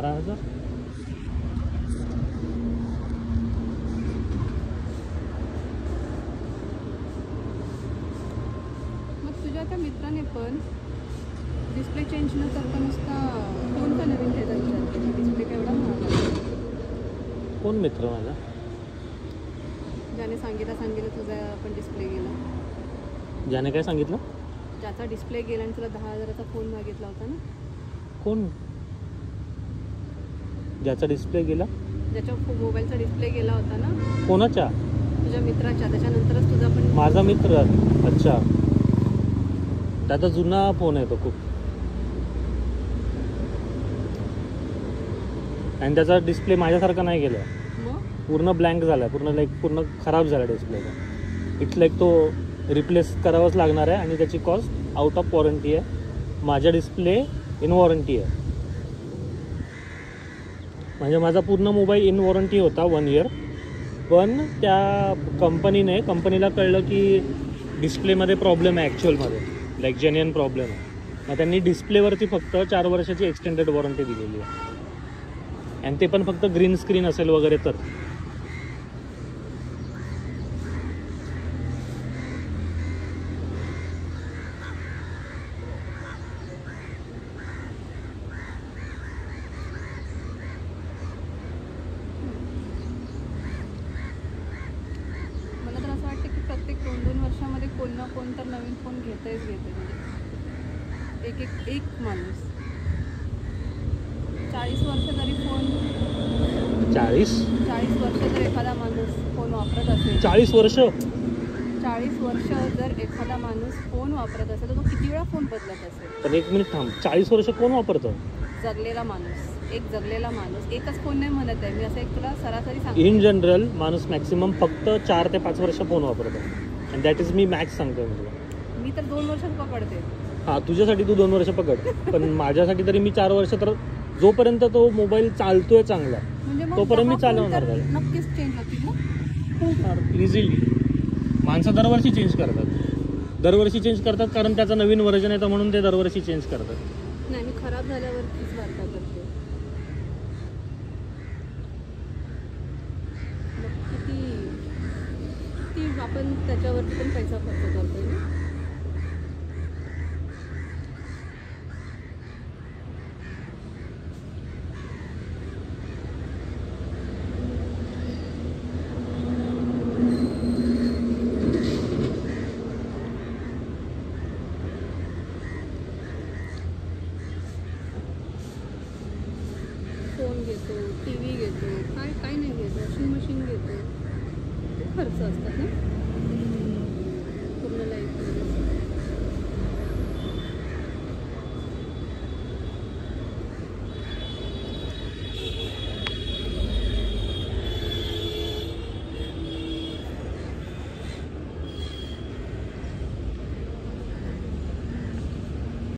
12,000. मग तुझ्या त्या मित्राने पण डिस्प्ले चेंज न करता नुसता फोन का नवीन घ्यायचा विचार केला? डिस्प्ले केवढा महाग. कोण मित्र माझा? ज्याने सांगितलं तुझा पण डिस्प्ले गेला. ज्याने काय सांगितलं? ज्याचा डिस्प्ले गेला आणि तुला 10,000चा फोन मागितला होता ना. कोण? ज्याचा डिस्प्ले गेला? ज्याच्या मोबाईलचा डिस्प्ले गेला होता ना. कोणाच्या? तुझ्या मित्राच्या. त्याच्यानंतरच तुझा पण. माझा मित्र? अच्छा. त्याचा जुना फोन आहे तो खूप, आणि त्याचा डिस्प्ले माझ्यासारखा नाही गेला. पूर्ण ब्लँक झाला, पूर्ण खराब झाला डिस्प्ले. इट्स लाईक तो रिप्लेस करावाच लागणार आहे आणि त्याची कॉस्ट आउट ऑफ वॉरंटी आहे. माझा डिस्प्ले इन वॉरंटी आहे. म्हणजे माझा पूर्ण मोबाईल इन वॉरंटी होता 1 इयर. पण त्या कंपनीला कळलं की डिस्प्लेमध्ये प्रॉब्लेम आहे ॲक्च्युअलमध्ये, लाईक जेन्युइन प्रॉब्लेम आहे. मग त्यांनी डिस्प्लेवरती फक्त 4 वर्षाची एक्सटेंडेड वॉरंटी दिलेली आहे, आणि ते पण फक्त ग्रीन स्क्रीन असेल वगैरे तर. मला तर असं वाटतं की प्रत्येक 2-2 वर्षामध्ये कोण ना कोण तर नवीन फोन घेते. एक माणूस 40 वर्ष जरी फोन 40 वर्ष जर एखादा माणूस फोन वापरत असेल. 40 वर्ष 40 वर्ष जर एखादा माणूस फोन वापरत असेल तर तो किती वेळा फोन बदलत असेल? पण 1 मिनिट थांब, 40 वर्ष कोण वापरतं? जगलेला माणूस. एकच फोन नाही म्हणत आहे मी, असं एक तुला सरासरी सांगते. इन जनरल माणूस मॅक्सिमम फक्त 4 ते 5 वर्ष फोन वापरतो, आणि दॅट इज मी मॅक्स सांगतोय मी तुला. मी तर 2 वर्षात पकडते. हां, तुझ्यासाठी तू 2 वर्ष पकड, पण माझ्यासाठी तरी मी 4 वर्ष. तर जोपर्यंत तो मोबाईल चालतोय चांगला म्हणजे तोपर्यंत मी चालवणार. नक्कीच चेंज होतील ना इझिली. माणसं दरवर्षी चेंज करतात, कारण त्याचं नवीन व्हर्जन येतं म्हणून ते दरवर्षी चेंज करतात. नाही, मी खराब झाल्यावरतीच वार्ता करते. किती आपण त्याच्यावरती पण पैसा खर्च करतोय ना. फोन घेतो, TV घेतो, काय नाही घेतो, वॉशिंग मशीन घेतो. खूप खर्च असतात ना.